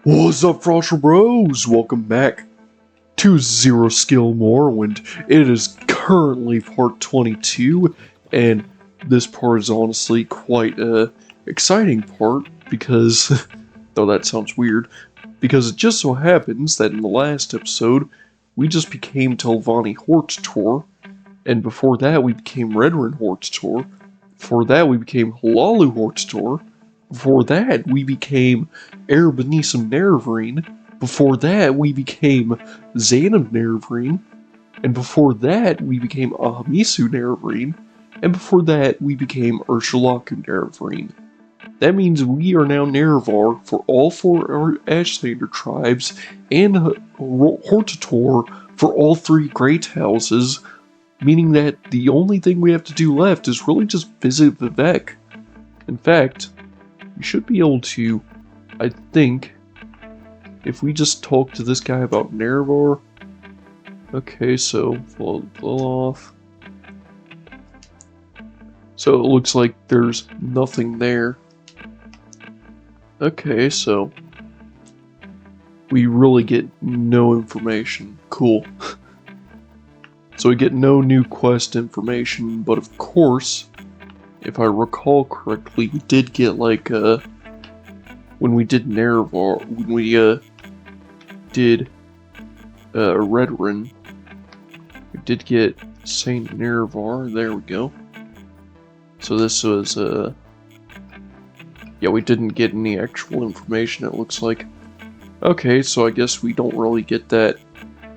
What's up, Frosher Bros? Welcome back to Zero Skill Morrowind. It is currently part 22, and this part is honestly quite a exciting part because, though that sounds weird, because it just so happens that in the last episode, we just became Telvanni Hortztor, and before that we became Redrin Hortztor, before that we became Halalu Hortztor, before that, we became Erebenisum Nervrine. Before that, we became Zanum Nervrine. And before that, we became Ahamisu Nervrine. And before that, we became Urshulaku Nervrine. That means we are now Nervar for all four Ashlander tribes and Hortator for all three Great Houses, meaning that the only thing we have to do left is really just visit Vivek. In fact, we should be able to, I think, if we just talk to this guy about Nervar. Okay, so pull off. So it looks like there's nothing there. Okay, so we really get no information. Cool. So we get no new quest information, but of course, if I recall correctly, we did get like when we did Nervar, when we did Redrin, we did get Saint Nervar. There we go. So this was yeah, we didn't get any actual information, it looks like. Okay, so I guess we don't really get that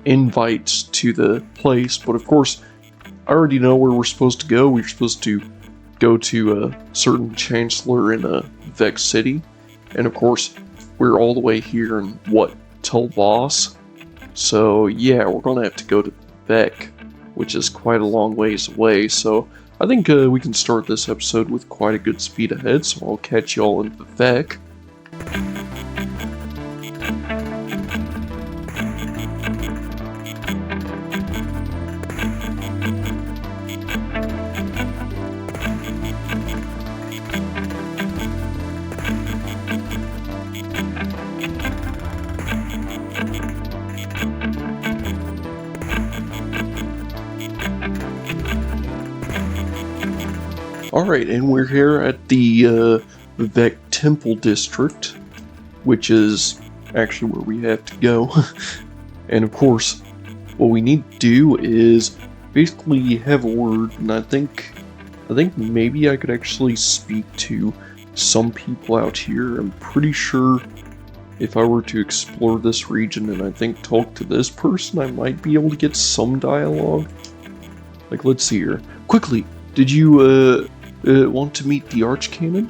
invite to the place, but of course I already know where we're supposed to go. We're supposed to go to a certain chancellor in Vex City, and of course we're all the way here in Telvas, so yeah, we're gonna have to go to Vec, which is quite a long ways away. So I think we can start this episode with quite a good speed ahead, so I'll catch y'all in Vivek. Alright, and we're here at the Vivek Temple District, which is actually where we have to go. And of course, what we need to do is basically have a word, and I think maybe I could actually speak to some people out here. I'm pretty sure if I were to explore this region and I think talk to this person, I might be able to get some dialogue. Like, let's see here. Quickly, did you want to meet the Archcanon?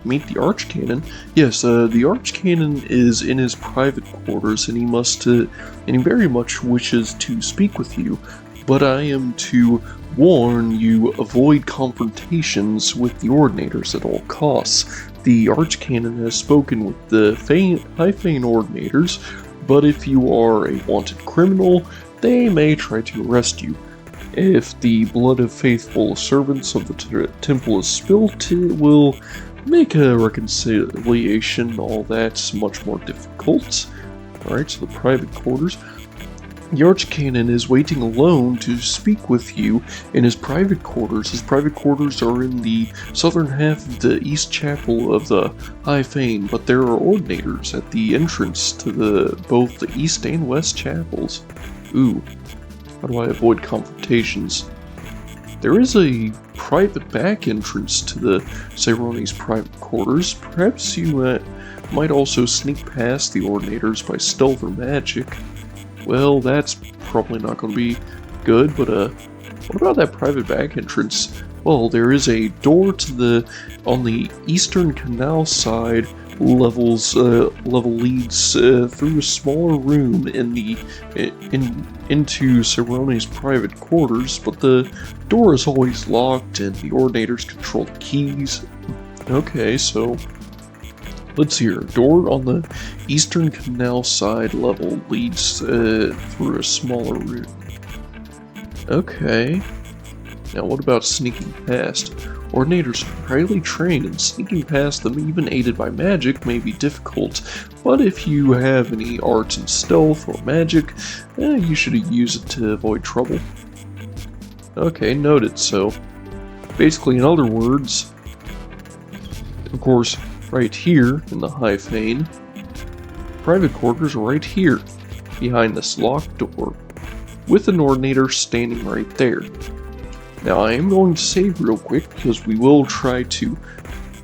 Meet the Archcanon? Yes, the Archcanon is in his private quarters, and he very much wishes to speak with you. But I am to warn you, avoid confrontations with the Ordinators at all costs. The Archcanon has spoken with the High Fane Ordinators, but if you are a wanted criminal, they may try to arrest you. If the blood of faithful servants of the temple is spilt, it will make a reconciliation, all that, much more difficult. Alright, so the private quarters. The Archcanon is waiting alone to speak with you in his private quarters. His private quarters are in the southern half of the East Chapel of the High Fane, but there are Ordinators at the entrance to both the East and West Chapels. Ooh. How do I avoid confrontations? There is a private back entrance to the Cerrone's private quarters. Perhaps you might also sneak past the Ordinators by stealth or magic. Well, that's probably not going to be good, but what about that private back entrance? Well, there is a door on the eastern canal side. Level leads through a smaller room into Cerrone's private quarters, but the door is always locked and the Ordinators control the keys. Okay, so let's see here. Door on the eastern canal side level leads through a smaller room. Okay. Now what about sneaking past? Ordinators are highly trained, and sneaking past them, even aided by magic, may be difficult, but if you have any arts in stealth or magic, you should use it to avoid trouble. Okay, noted. So, basically, in other words, of course, right here in the High Fane, private quarters are right here, behind this locked door, with an Ordinator standing right there. Now I am going to save real quick because we will try to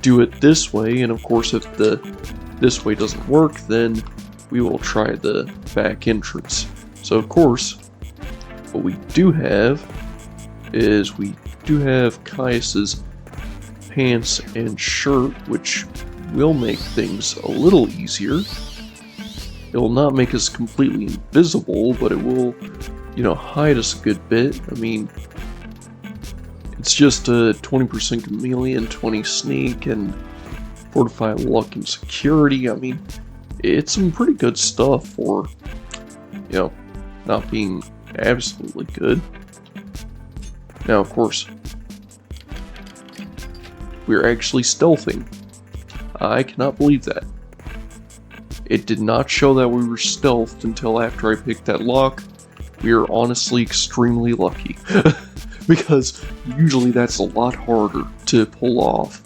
do it this way, and of course if this way doesn't work, then we will try the back entrance. So of course, what we do have is we do have Caius's pants and shirt, which will make things a little easier. It will not make us completely invisible, but it will, hide us a good bit. I mean, it's just a 20% chameleon, 20 sneak, and 45 luck and security. I mean, it's some pretty good stuff for, not being absolutely good. Now, of course, we're actually stealthing. I cannot believe that. It did not show that we were stealthed until after I picked that lock. We are honestly extremely lucky. Because usually that's a lot harder to pull off.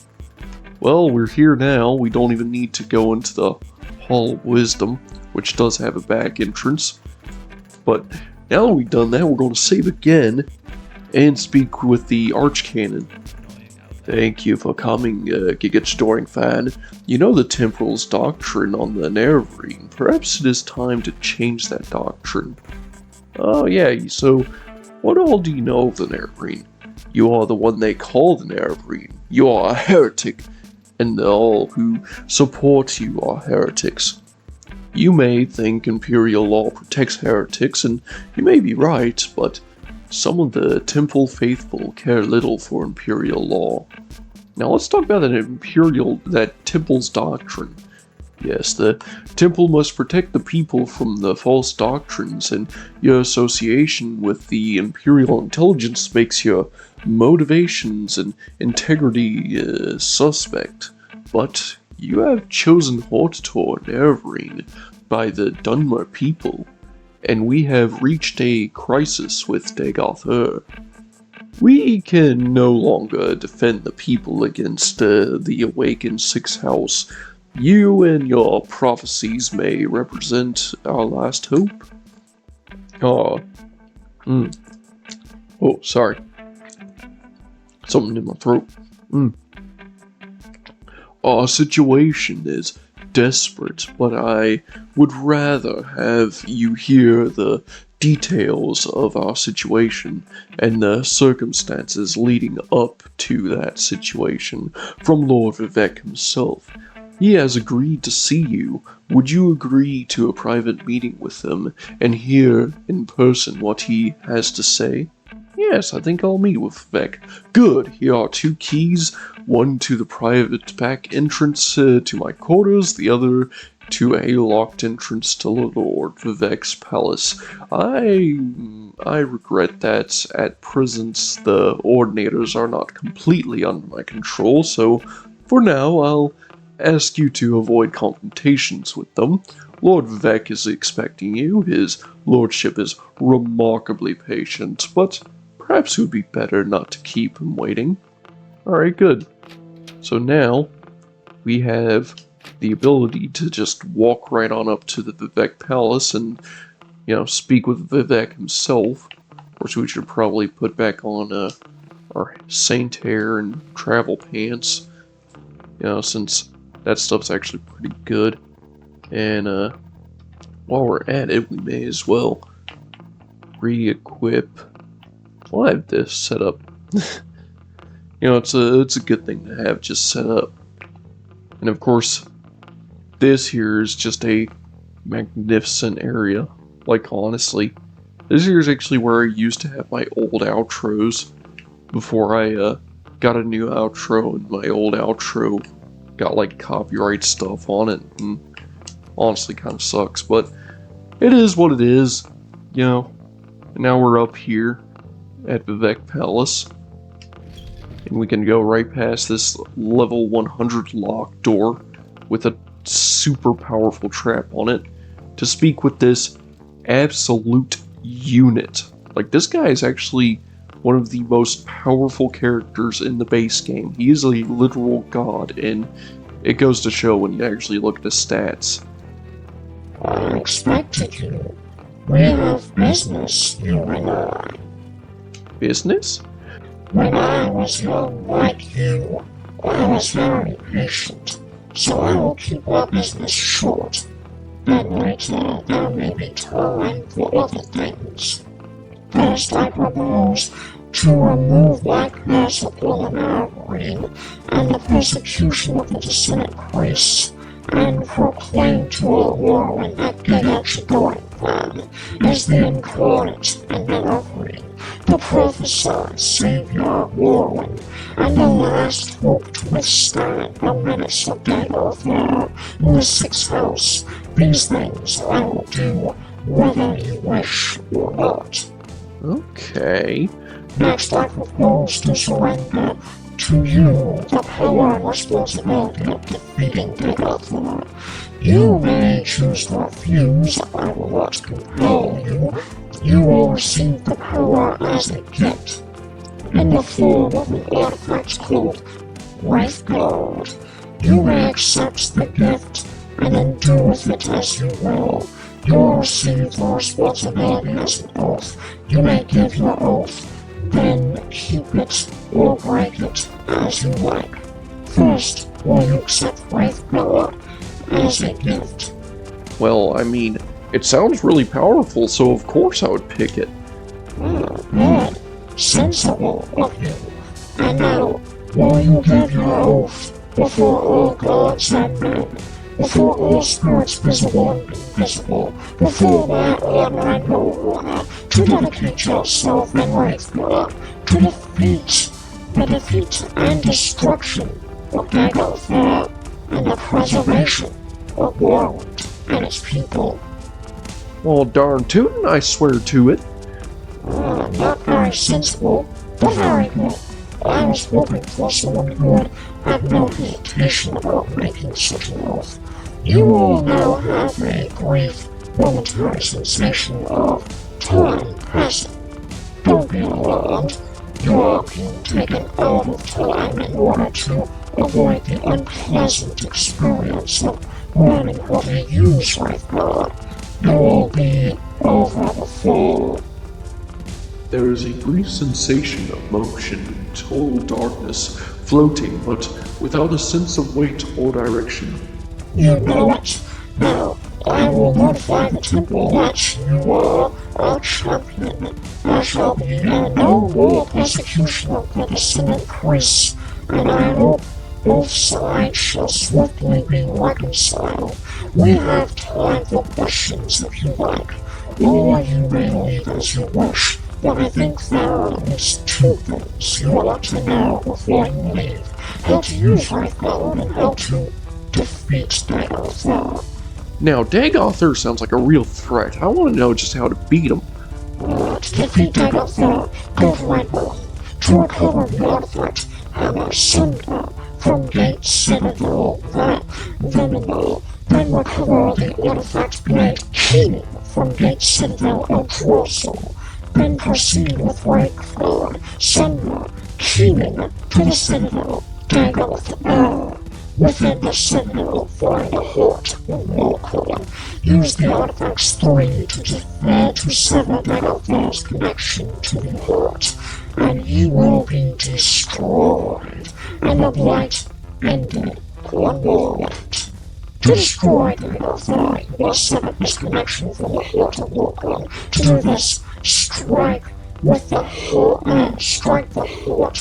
Well, we're here now. We don't even need to go into the Hall of Wisdom, which does have a back entrance. But now that we've done that, we're going to save again and speak with the Archcanon. Thank you for coming, Gigastoring fan. You know the Temporal's doctrine on the Nerevarine. Perhaps it is time to change that doctrine. Oh yeah, so what all do you know of the Nerevarine? You are the one they call the Nerevarine. You are a heretic, and all who support you are heretics. You may think Imperial law protects heretics, and you may be right, but some of the Temple faithful care little for Imperial law. Now let's talk about that Temple's doctrine. Yes, the Temple must protect the people from the false doctrines, and your association with the Imperial intelligence makes your motivations and integrity suspect. But you have chosen Hortator Nerevarine by the Dunmer people, and we have reached a crisis with Dagoth. We can no longer defend the people against the Awakened Sixth House. You and your prophecies may represent our last hope. Oh, sorry. Something in my throat. Our situation is desperate, but I would rather have you hear the details of our situation and the circumstances leading up to that situation from Lord Vivek himself. He has agreed to see you. Would you agree to a private meeting with him and hear in person what he has to say? Yes, I think I'll meet with Vivek. Good, here are 2 keys, one to the private back entrance to my quarters, the other to a locked entrance to Lord Vivek's palace. I regret that at present the Ordinators are not completely under my control, so for now I'll ask you to avoid confrontations with them. Lord Vivek is expecting you. His lordship is remarkably patient, but perhaps it would be better not to keep him waiting. Alright, good. So now, we have the ability to just walk right on up to the Vivek Palace and, speak with Vivek himself. Of course, we should probably put back on our saint hair and travel pants, since that stuff's actually pretty good. And while we're at it, we may as well re-equip. Well, I have this set up. It's a good thing to have just set up. And of course, this here is just a magnificent area. Like, honestly, this here is actually where I used to have my old outros before I got a new outro, and my old outro got like copyright stuff on it, and honestly kind of sucks, but it is what it is, And now we're up here at Vivek Palace. And we can go right past this level 100 locked door with a super powerful trap on it to speak with this absolute unit. Like, this guy is actually one of the most powerful characters in the base game. He is a literal god, and it goes to show when you actually look at his stats. I expected you. We have business, you and I. Business? When I was young like you, I was very patient, so I will keep our business short. Then later, there may be time for other things. First, I propose to remove my curse upon the Morrowind and the persecution of the descendant priests, and proclaim to all Morrowind that Giga's going plan is the incarnate and the offering, the prophesied savior of Morrowind, and the last hope to withstand the menace of Giga in the Sixth House. These things I will do, whether you wish or not. Okay. Next, I propose to surrender to you the power and responsibility of defeating Giga. You may choose to refuse, I will not compel you. You will receive the power as a gift, in the form of an artifact called Wraithguard. You may accept the gift and then do with it as you will. You will receive the responsibility as an oath. You may give your oath, then keep it or break it as you like. First, will you accept Wraithguard as a gift? Well, I mean, it sounds really powerful, so of course I would pick it. Good. Sensible of you. And now, will you give your oath before all gods and men, before all spirits visible and invisible, before my order and no order, to dedicate yourself in Wraithguard to the defeat and destruction of Giga and the preservation of Morrowind and its people? Well, darn tootin', I swear to it. Not very sensible, but very good. I was hoping for someone who would have no hesitation about making such an oath. You will now have a brief, momentary sensation of time passing. Don't be alarmed. You are being taken out of time in order to avoid the unpleasant experience of learning how to use Wraithguard. You will be over the fall. There is a brief sensation of motion in total darkness, floating, but without a sense of weight or direction. You know it. Now, I will notify the temple that you are our champion. There shall be no more persecution of the descendant priests, and I hope both sides shall swiftly be reconciled. We have time for questions if you like, or you may leave as you wish, but I think there are at least two things you ought to know before you leave: how to use Wraithguard and how to defeat Giga. Now, Dagothar sounds like a real threat. I want to know just how to beat him. To defeat Giga, go to Wraithguard. To recover the artifact, Hammer Cinder from Gate Citadel, then recover the artifact blade Keening from Gate Citadel Ultrasol. Then proceed with Wraithguard, Cinder, Keening to the Citadel, Giga. Within the Citadel, find a heart of Morrowind. Use the artifact's 3 to sever Giga's connection to the heart, and he will be destroyed, and the blight ended on Morrowind. To destroy Giga, you must sever his connection from the heart of Morrowind. To do this, strike the heart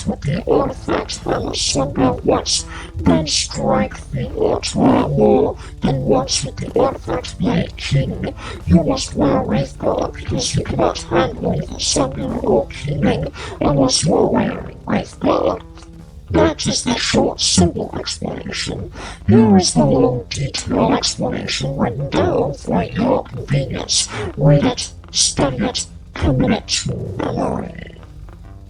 with the artifact Hammer Cinder once, then strike the altar more than once with the artifact blade Keening. You must wear Wraithguard because you cannot handle the Cinder or Keening unless you are wearing Wraithguard. That is the short, simple explanation. Here is the long, detailed explanation written down for your convenience. Read it, study it, commit it to memory.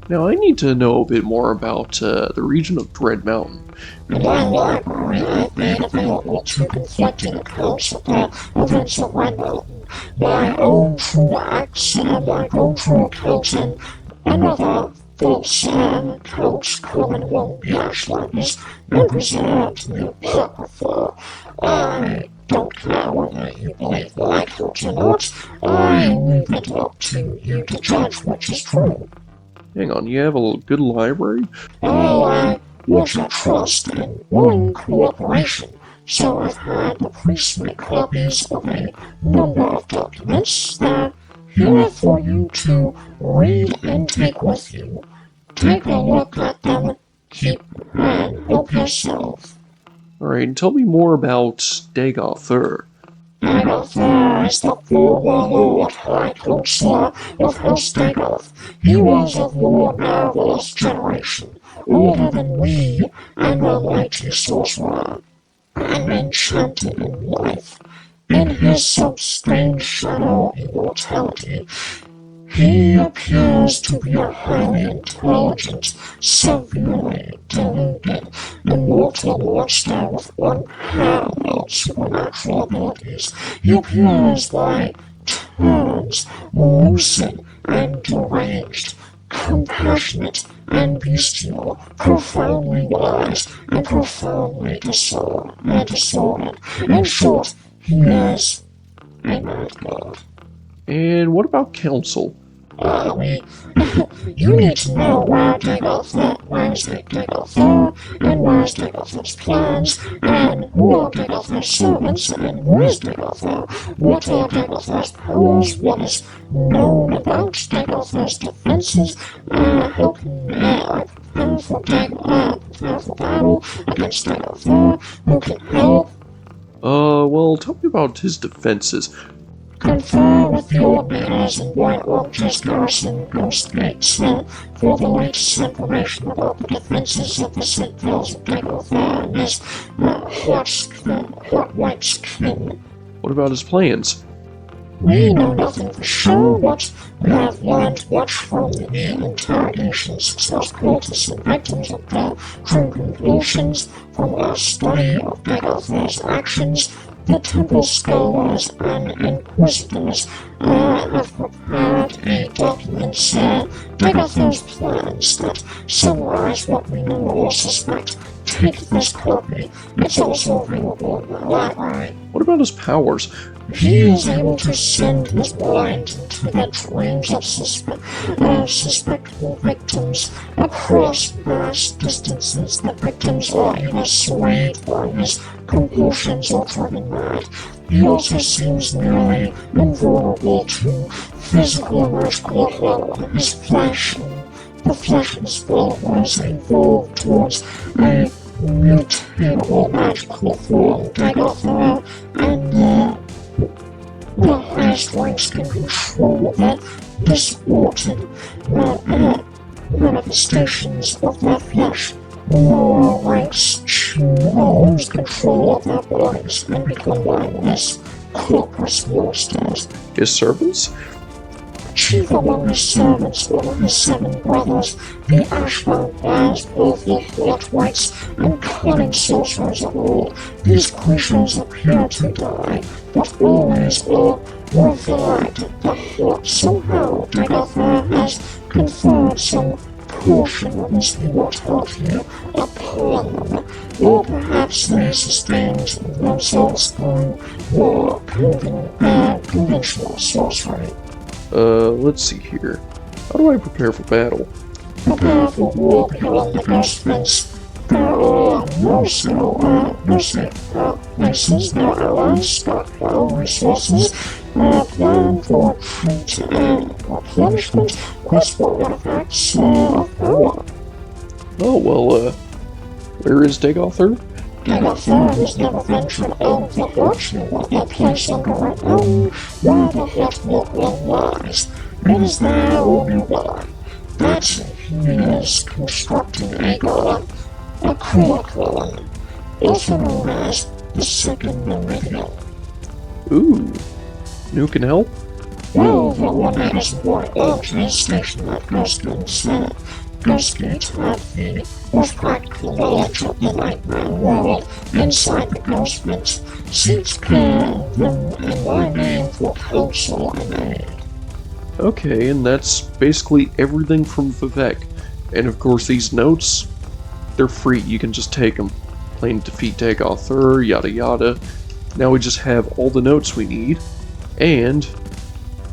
Now, I need to know a bit more about the region of Dread Mountain. In my library, I've made available two conflicting accounts of the events of Red Mountain. My own true acts and my own true accounts and another false account common among the Ashlanders and preserved in the Apocrypha. I don't care whether you believe my accounts or not. I leave it up to you to judge which is true. Hang on, you have a good library? Oh, I was your trust and willing cooperation, so I've had the priest make copies of a number of documents that are here for you to read and take with you. Take a look at them, keep and help yourself. Alright, and tell me more about Dagothur. Dagothur is the former Lord High Counselor of House Dagoth. He was of more marvelous generation, older than we, and a mighty sorcerer, and enchanted in life. In his strange shadow immortality, he appears to be a highly intelligent, severely deluded, immortal monster with unparalleled supernatural abilities. He appears by turns lucid and deranged, compassionate and bestial, profoundly wise and profoundly disordered. In short, he is a mad god. And what about Council? You need to know where's Dagothur, and where's Dagothur's plans, and who are Dagothur's servants, and who is Dagothur, what are Dagothur's powers, what is known about Dagothur's defenses, how can prepare for battle against Dagothur, who can help. Well, tell me about his defenses. Confer with the Ordinators in White Watch's Garrison Ghost Gates for the latest information about the defenses of the citadels of Dagothur and his hot white skin. What about his plans? We know nothing for sure, but we have learned much from the interrogations of cultists and victims of the true conclusions from our study of Dagothur's actions. The temple scholars and inquisitors have prepared a document, Dagothur's plans, that summarize what we know or suspect. Take this copy. It's also available in the library. What about his powers? He is able to send his mind into the dreams of suspectable victims across vast distances. The victims are either swayed by his compulsions or driven mad. He also seems nearly invulnerable to physical and magical horror. His flesh, the flesh and skull was evolved towards a mutable magical form. Dagothur and the highest ranks can control the distorted manifestations of their flesh. Lower ranks lose control of their bodies and become mindless, corpus monsters. His servants? Chief among his servants were his 7 brothers, the Ashbound Bears, both the Hot Whites, and cunning sorcerers of old. These creatures appear to die, but always are revived at the Hot. Somehow, Dagothur has conferred some portion of his immortality upon them, or perhaps they sustained themselves through more conventional sorcery. Let's see here. How do I prepare for battle? Prepare for war beyond the ghost fence. There are no safe places, no allies, stockpile resources, plan for retreat and replenishment, quest for artifacts of power. Oh, well, where is Dagothur? Dagothur has never ventured out of the Hut, a place under Red Mountain where the Hut Milkman lies. It is there or nearby that he is constructing a golem, a cooler golem, also known as the Second Meridian. Ooh, who can help? Well, the one that is more urgent is stationed at Ghostman's First need to have the most practical knowledge of the nightmare world inside the basement. Seeks care, them, and my name for counsel I made. Okay, and that's basically everything from Vivek. And of course, these notes, they're free. You can just take them. Plain defeat Dagoth, yada yada. Now we just have all the notes we need, and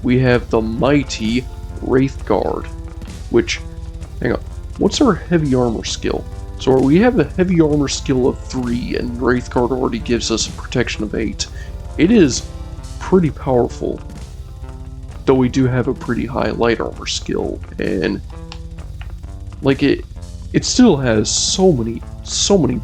we have the mighty Wraithguard, which, hang on, what's our heavy armor skill? So we have a heavy armor skill of 3, and Wraithguard already gives us a protection of 8. It is pretty powerful, though we do have a pretty high light armor skill, and like it still has so many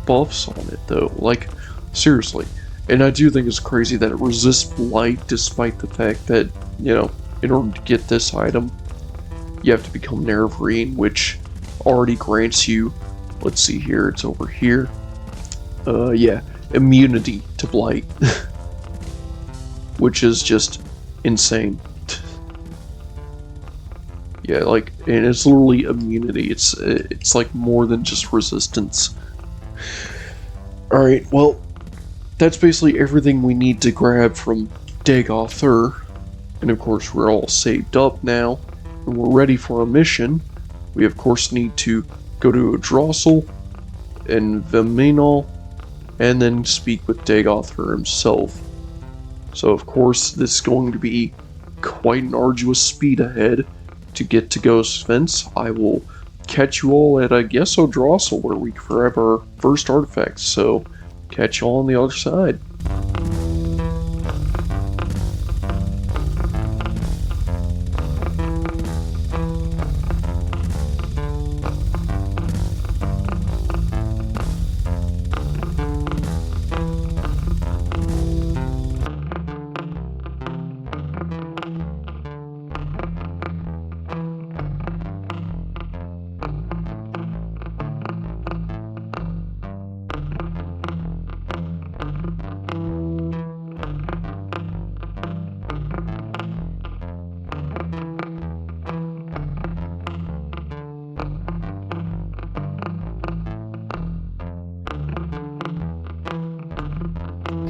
buffs on it though, like seriously. And I do think it's crazy that it resists light despite the fact that, you know, in order to get this item, you have to become Nerevarine, which already grants you, let's see here, it's over here, yeah, immunity to blight, which is just insane. Yeah, like, and it's literally immunity. It's like more than just resistance. Alright, well, that's basically everything we need to grab from Dagoth. And of course, we're all saved up now, and we're ready for our mission. We of course need to go to Drossel and Viminal, and then speak with Dagoth himself. So of course, this is going to be quite an arduous speed ahead to get to Ghost Fence. I will catch you all at, I guess, Drossel, where we grab our first artifact. So, catch you all on the other side.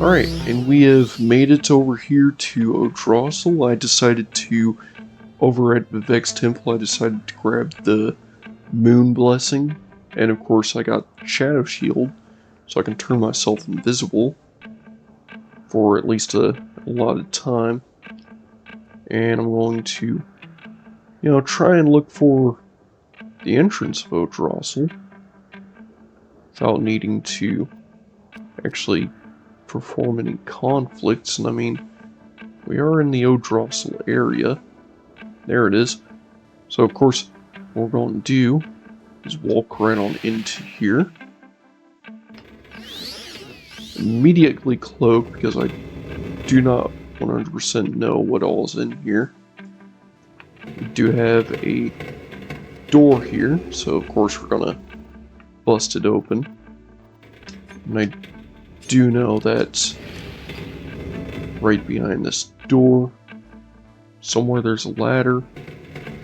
Alright, and we have made it over here to Drossel. I decided to, over at Vivek's temple, I decided to grab the Moon Blessing, and of course I got Shadow Shield, so I can turn myself invisible for at least a lot of time. And I'm going to, you know, try and look for the entrance of Drossel without needing to actually perform any conflicts. And I mean, we are in the Drossel area. There it is. So of course, what we're going to do is walk right on into here. Immediately cloak, because I do not 100% know what all is in here. We do have a door here, so of course we're gonna bust it open. And I do know that right behind this door, somewhere there's a ladder.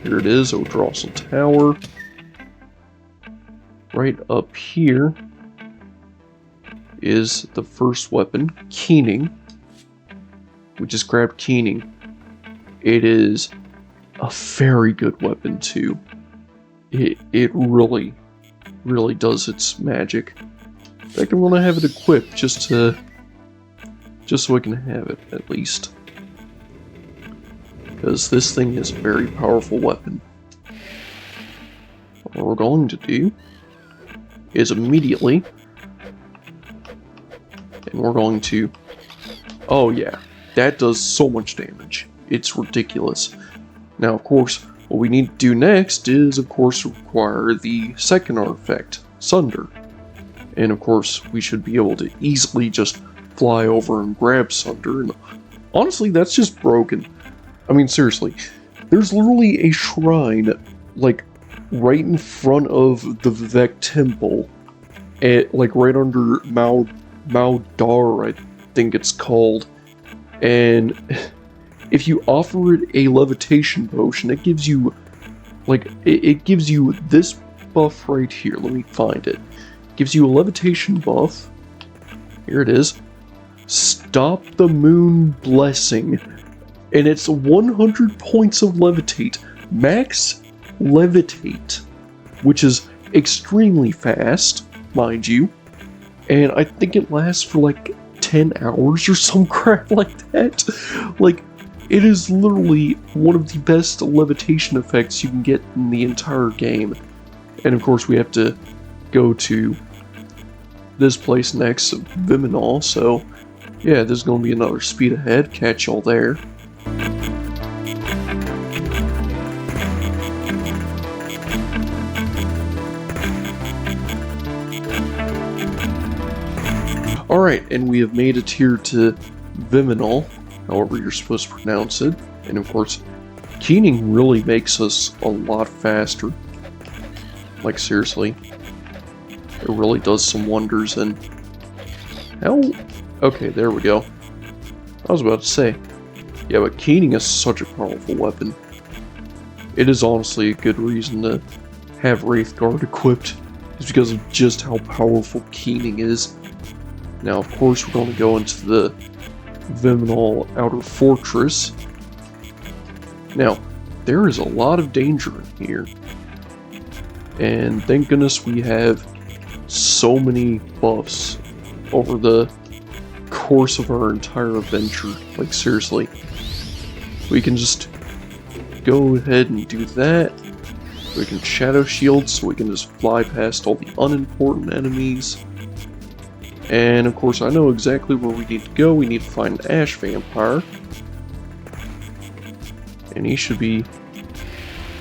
Here it is, Drossel Tower. Right up here is the first weapon, Keening. We just grabbed Keening. It is a very good weapon too. It really does its magic. In fact, I'm gonna have it equipped just so I can have it at least, because this thing is a very powerful weapon. What we're going to do is immediately, and we're going to, oh yeah, that does so much damage. It's ridiculous. Now, of course, what we need to do next is, of course, require the second artifact, Sunder. And of course, we should be able to easily just fly over and grab Sunder. And honestly, that's just broken. I mean, seriously, there's literally a shrine, like, right in front of the Vivek temple, like right under Maudar, I think it's called. And if you offer it a levitation potion, it gives you, like, it gives you this buff right here. Let me find it. Gives you a levitation buff. Here it is. Stop the Moon Blessing. And it's 100 points of levitate. Max levitate. Which is extremely fast, mind you. And I think it lasts for like 10 hours or some crap like that. Like, it is literally one of the best levitation effects you can get in the entire game. And of course we have to go to this place next, Viminal, so yeah, there's going to be another speed ahead. Catch y'all there. Alright, and we have made it here to Viminal, however you're supposed to pronounce it. And of course, keening really makes us a lot faster. Like, seriously. It really does some wonders, and... How? Okay, there we go. I was about to say. Yeah, but keening is such a powerful weapon. It is honestly a good reason to have Wraithguard equipped. Is because of just how powerful keening is. Now, of course, we're going to go into the Viminal Outer Fortress. Now, there is a lot of danger in here. And thank goodness we have so many buffs over the course of our entire adventure. Like, seriously. We can just go ahead and do that. We can Shadow Shield so we can just fly past all the unimportant enemies. And of course I know exactly where we need to go. We need to find an Ash Vampire. And he should be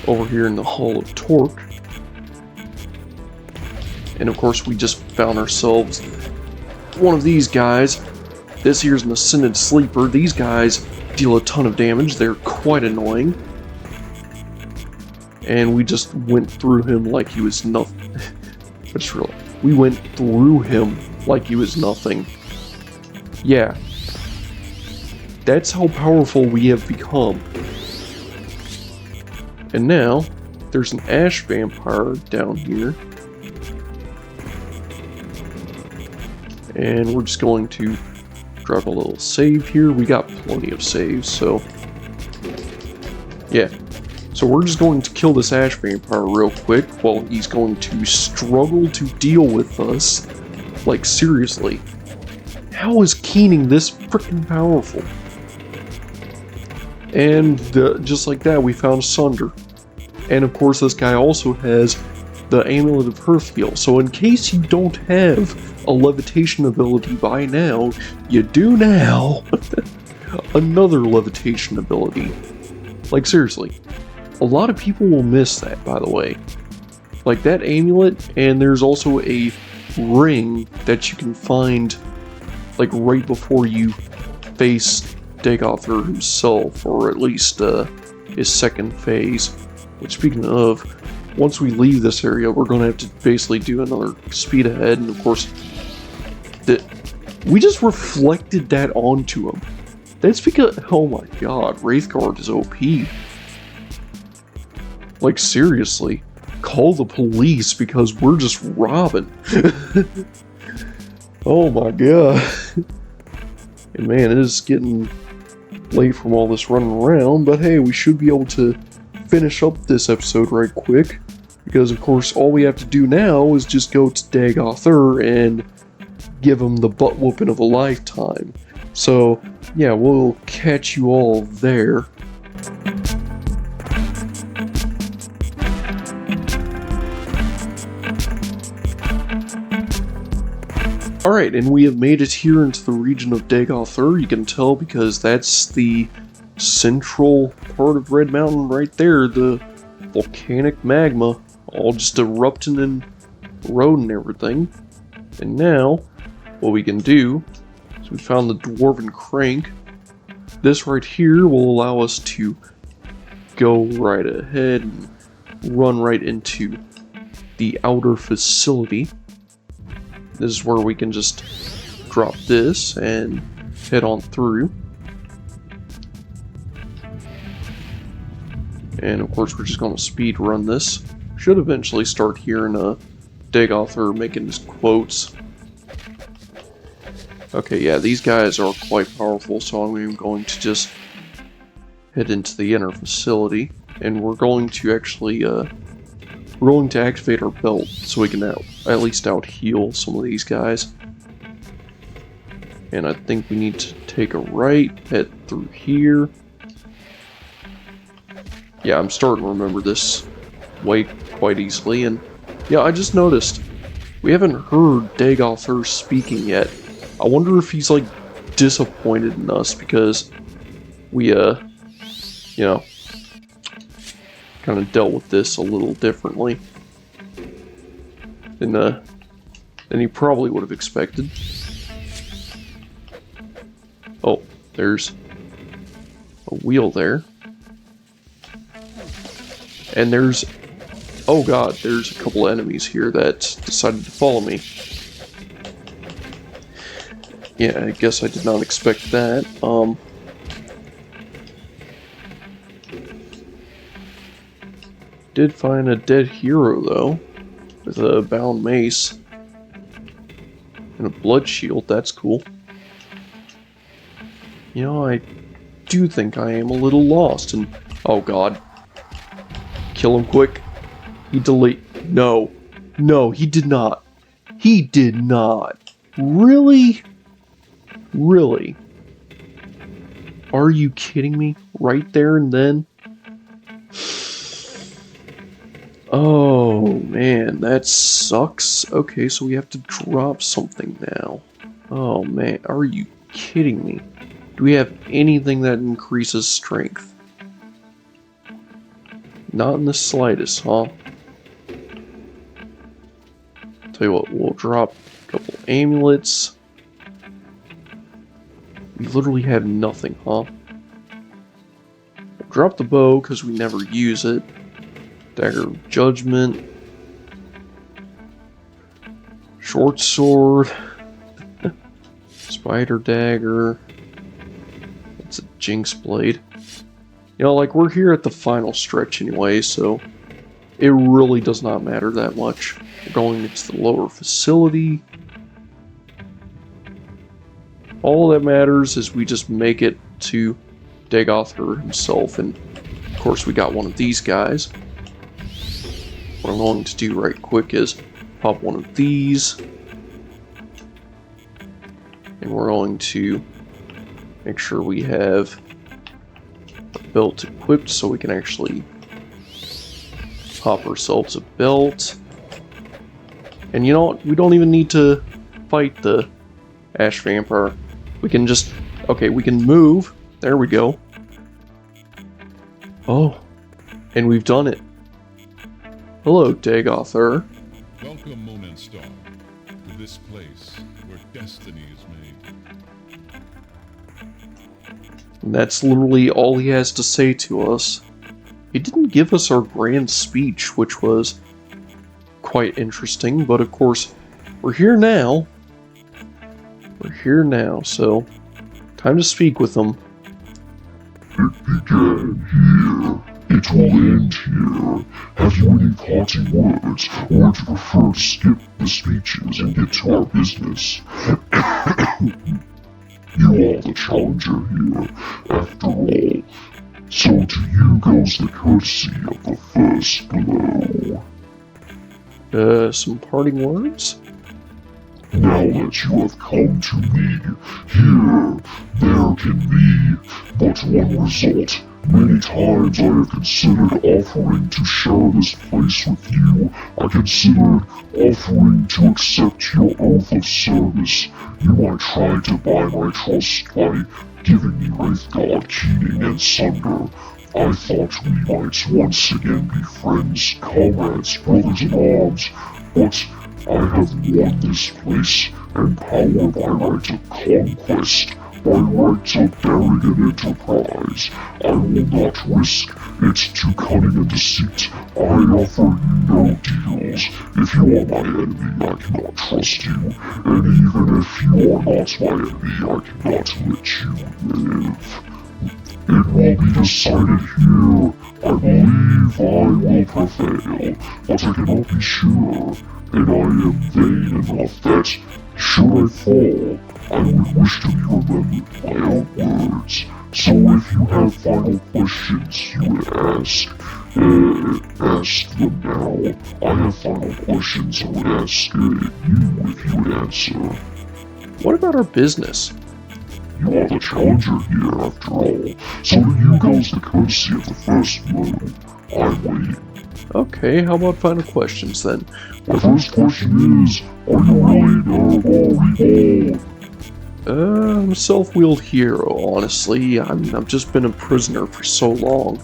over here in the Hall of Torque. And of course we just found ourselves one of these guys. This here's an Ascended Sleeper. These guys deal a ton of damage. They're quite annoying. And we just went through him like he was nothing. But really, we went through him like he was nothing. Yeah. That's how powerful we have become. And now, there's an Ash Vampire down here. And we're just going to drop a little save here. We got plenty of saves, so... yeah. So we're just going to kill this Ash Vampire real quick while he's going to struggle to deal with us. Like, seriously. How is keening this freaking powerful? And just like that, we found Sunder. And of course, this guy also has the Amulet of Hearthfeel. So in case you don't have a levitation ability by now, you do now. Another levitation ability. Like, seriously. A lot of people will miss that, by the way. Like, that amulet, and there's also a ring that you can find, like, right before you face Dagothr himself, or at least his second phase. Which, speaking of, once we leave this area, we're going to have to basically do another speed ahead, and of course, we just reflected that onto him. That's because, oh my god, Wraithguard is OP. Like, seriously, call the police because we're just robbing. Oh my god. And man, it is getting late from all this running around, but hey, we should be able to finish up this episode right quick. Because, of course, all we have to do now is just go to Dagothr and give him the butt whooping of a lifetime. So, yeah, we'll catch you all there. Alright, and we have made it here into the region of Dagothr. You can tell because that's the central part of Red Mountain right there. The volcanic magma all just erupting and eroding everything. And now, what we can do is we found the Dwarven Crank. This right here will allow us to go right ahead and run right into the outer facility. This is where we can just drop this and head on through. And of course we're just going to speed run this. should eventually start hearing Dagothar making his quotes. Okay, yeah, these guys are quite powerful, so I'm going to just head into the inner facility, and we're going to actually, we're going to activate our belt so we can at least out-heal some of these guys. And I think we need to take a right, head through here. Yeah, I'm starting to remember this way quite easily, and yeah, I just noticed we haven't heard Dagothar speaking yet. I wonder if he's like disappointed in us because we you know, kind of dealt with this a little differently than he probably would have expected. Oh, there's a wheel there. And there's, oh god, there's a couple enemies here that decided to follow me. Yeah, I guess I did not expect that. Did find a dead hero though, with a bound mace and a blood shield. That's cool. You know, I do think I am a little lost, and oh god. Kill him quick. He No. No, he did not. He did not. Really? Really? Are you kidding me? Right there and then? Oh, man, that sucks. Okay, so we have to drop something now. Oh, man, are you kidding me? Do we have anything that increases strength? Not in the slightest, huh? Tell you what, we'll drop a couple amulets. We literally have nothing, huh? We'll drop the bow because we never use it. Dagger of Judgment. Short sword. Spider dagger. It's a Jinx blade. You know, like, we're here at the final stretch anyway, so it really does not matter that much. We're going into the lower facility. All that matters is we just make it to Dagothar himself, and of course we got one of these guys. What I'm going to do right quick is pop one of these, and we're going to make sure we have belt equipped so we can actually pop ourselves a belt. And you know what? We don't even need to fight the Ash Vampire. We can just... Okay, we can move. There we go. Oh. And we've done it. Hello, Dagothar. Welcome, Moon and Star, to this place where destiny is made. And that's literally all he has to say to us. He didn't give us our grand speech, which was quite interesting, but of course, we're here now. We're here now, so time to speak with him. It began here. It will end here. Have you any parting words, or would you prefer to skip the speeches and get to our business? You are the challenger here, after all. So to you goes the courtesy of the first blow. Some parting words? Now that you have come to me, here, there can be but one result. Many times I have considered offering to share this place with you. I considered offering to accept your oath of service. You might try to buy my trust by giving me Wraith God, Keening, and Sunder. I thought we might once again be friends, comrades, brothers in arms, but I have won this place, and power by right of conquest, by right of daring and enterprise. I will not risk it to cunning and deceit. I offer you no deals. If you are my enemy, I cannot trust you, and even if you are not my enemy, I cannot let you live. It will be decided here. I believe I will prevail, but I cannot be sure, and I am vain enough that, should I fall, I would wish to be remembered by our words. So if you have final questions you would ask them now. I have final questions I would ask you if you would answer. What about our business? You are the challenger here, after all, so to you goes the courtesy of the first blow. I wait. Okay, how about final questions then? My first question is, are you really Reborn? I'm a self-willed hero, honestly. I've just been a prisoner for so long.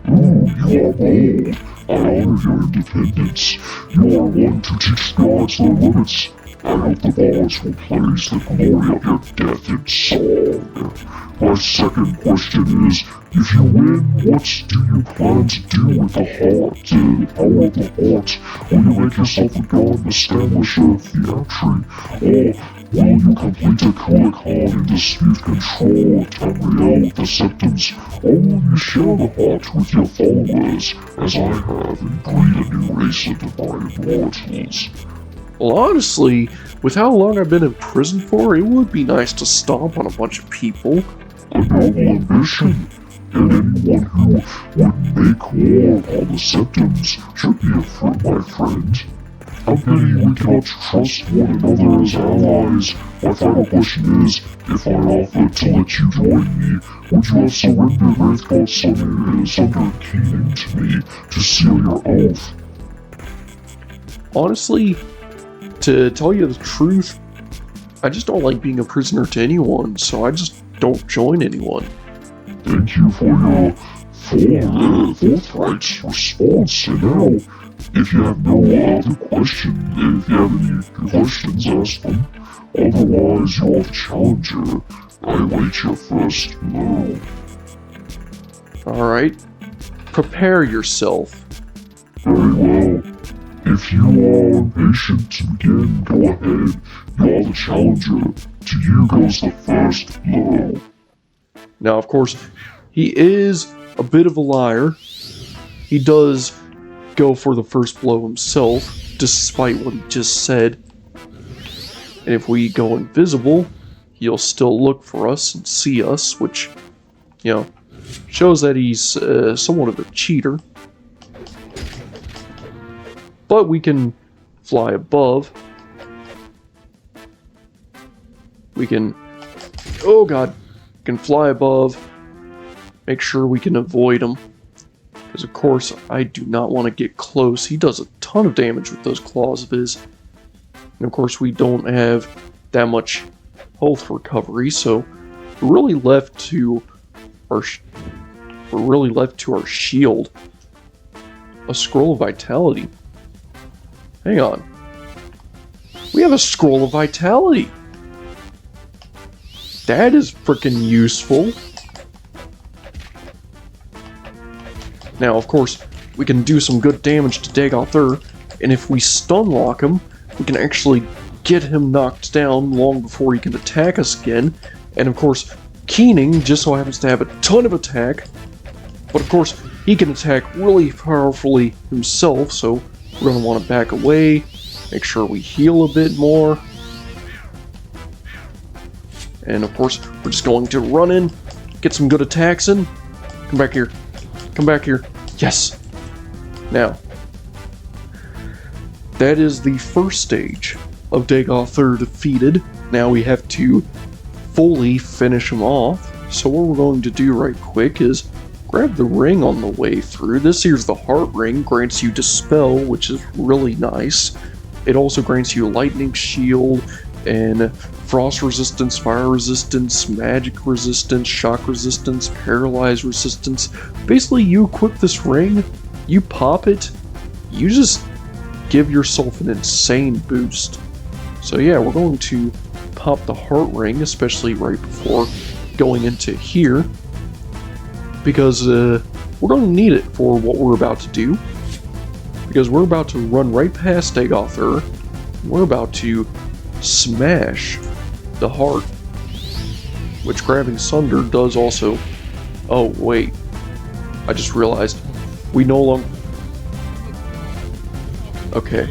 Ooh, you are bold. I honor your independence. You are one to teach gods their limits. I hope the bards will praise the glory of your death in song. My second question is, if you win, what do you plan to do with the heart, the power of the heart? Will you make yourself a god and establish a theatry? Or will you complete a Kulikon and dispute control of Tamriel with the Septons? Or will you share the heart with your followers, as I have, and breed a new race of divine immortals? Well, honestly, with how long I've been in prison for, it would be nice to stomp on a bunch of people. A noble ambition, and anyone who would make war on the Septons should be a friend, my friend. How many we cannot trust one another as allies? My final question is, if I offered to let you join me, would you have surrendered Wraithgod Sunder Keening to me to seal your oath? Honestly, to tell you the truth, I just don't like being a prisoner to anyone, so I just don't join anyone. Thank you for your forthright response, and now, if you have no other questions, if you have any questions, ask them. Otherwise, you're the challenger. I await your first blow. Alright, prepare yourself. Very well. If you are impatient to begin, go ahead. You are the challenger. To you goes the first blow. Now, of course, he is a bit of a liar. He does go for the first blow himself, despite what he just said. And if we go invisible, he'll still look for us and see us, which, you know, shows that he's somewhat of a cheater. But we can fly above. We can... Oh god. We can fly above. Make sure we can avoid him. Because of course, I do not want to get close. He does a ton of damage with those claws of his. And of course, we don't have that much health recovery, so we're really left to our shield. A scroll of vitality. Hang on. We have a scroll of vitality. That is freaking useful. Now, of course, we can do some good damage to Dagoth, and if we stun lock him, we can actually get him knocked down long before he can attack us again. And of course, Keening just so happens to have a ton of attack, but of course, he can attack really powerfully himself, so we're going to want to back away, make sure we heal a bit more. And of course, we're just going to run in, get some good attacks in. Come back here. Come back here. Yes! Now, that is the first stage of Dagoth defeated. Now we have to fully finish him off. So what we're going to do right quick is grab the ring on the way through. This here's the heart ring, grants you Dispel, which is really nice. It also grants you Lightning Shield and Frost Resistance, Fire Resistance, Magic Resistance, Shock Resistance, Paralyze Resistance. Basically, you equip this ring, you pop it, you just give yourself an insane boost. So yeah, we're going to pop the heart ring, especially right before going into here, because we're going to need it for what we're about to do, because we're about to run right past Dagoth. We're about to smash the heart, which grabbing Sunder does also Oh, wait. I just realized we no longer... Okay.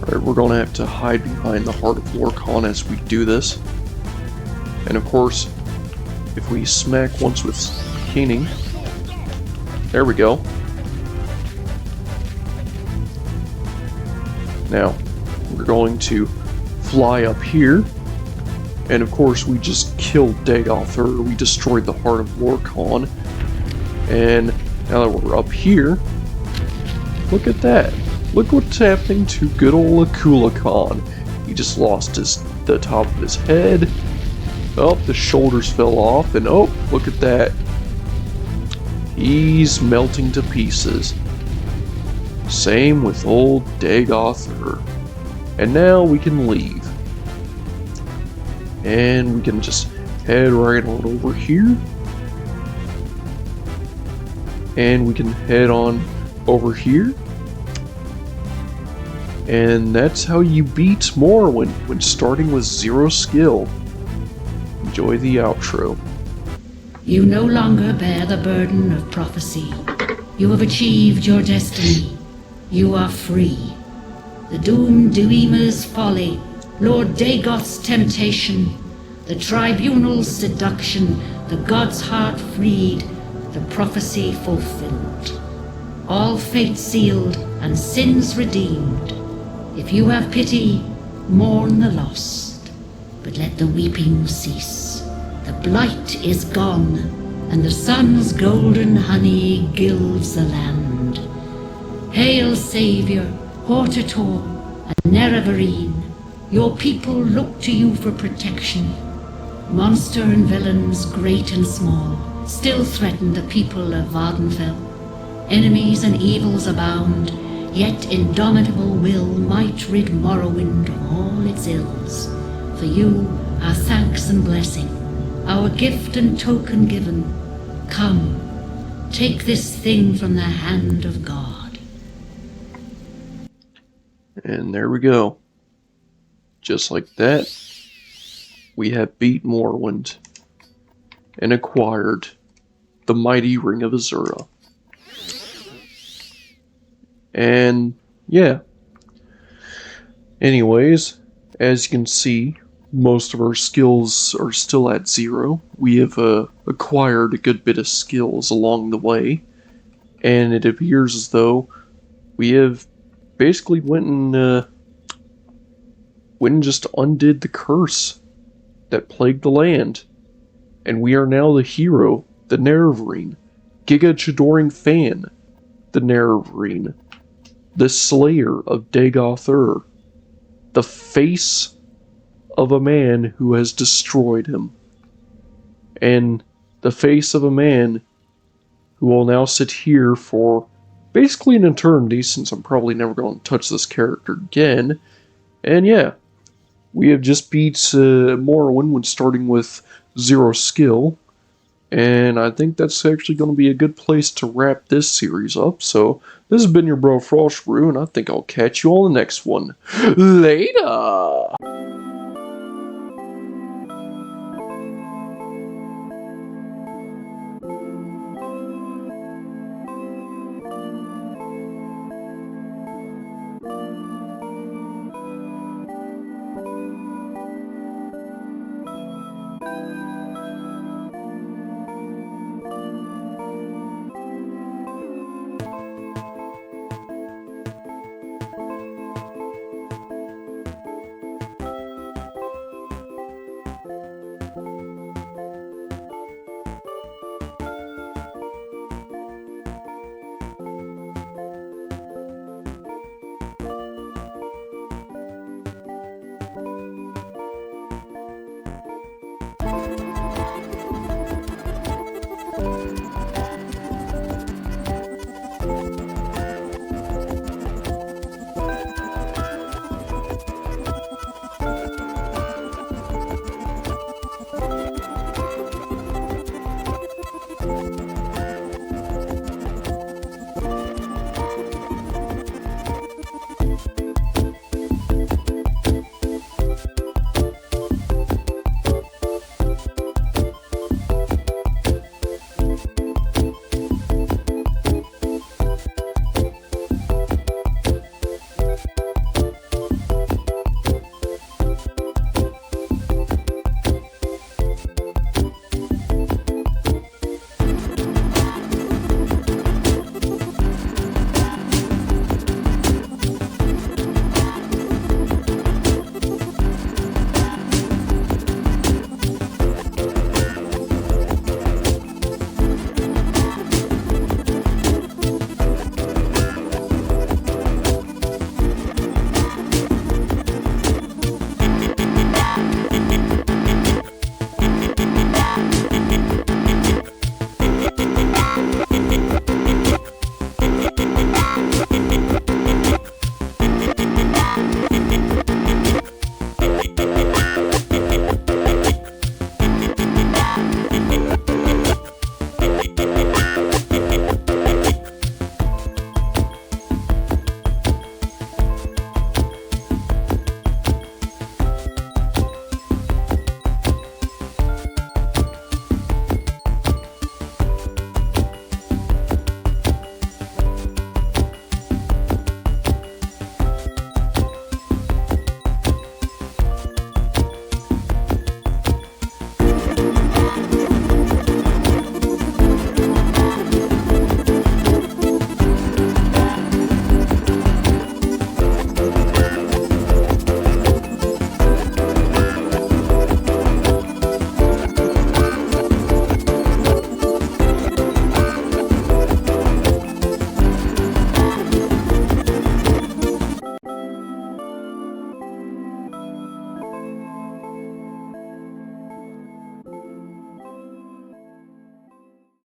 Alright, we're gonna have to hide behind the Heart of Lorcan as we do this. And of course, if we smack once with caning... There we go. Now, we're going to fly up here. And of course, we just killed Dagoth, we destroyed the Heart of Lorcan. And now that we're up here, look at that. Look what's happening to good old Akula Khan. He just lost the top of his head. Oh, the shoulders fell off, and oh, look at that. He's melting to pieces. Same with old Dagoth. And now we can leave. And we can just head right on over here. And we can head on over here. And that's how you beat Morrowind when starting with 0 skill. Enjoy the outro. You no longer bear the burden of prophecy. You have achieved your destiny. You are free. The Doom Duima's folly, Lord Dagoth's temptation, the Tribunal's seduction, the God's heart freed, the prophecy fulfilled. All fate sealed and sins redeemed. If you have pity, mourn the lost, but let the weeping cease. The blight is gone, and the sun's golden honey gilds the land. Hail, Saviour, Hortator, and Nerevarine, your people look to you for protection. Monster and villains, great and small, still threaten the people of Vardenfell. Enemies and evils abound, yet indomitable will might rid Morrowind of all its ills. For you, our thanks and blessing, our gift and token given. Come, take this thing from the hand of God. And there we go. Just like that, we have beat Morrowind and acquired the mighty Ring of Azura. And yeah. Anyways, as you can see, most of our skills are still at 0. We have acquired a good bit of skills along the way, and it appears as though we have basically went and just undid the curse that plagued the land, and we are now the hero, the Nerevarine, Giga Chidoring Fan, the Nerevarine, the Slayer of Dagoth, the face of a man who has destroyed him, and the face of a man who will now sit here for basically an eternity, since I'm probably never going to touch this character again. And yeah, we have just beat Morrowind when starting with 0 skill, and I think that's actually going to be a good place to wrap this series up. So this has been your bro Frostbrew, and I think I'll catch you on the next one. Later!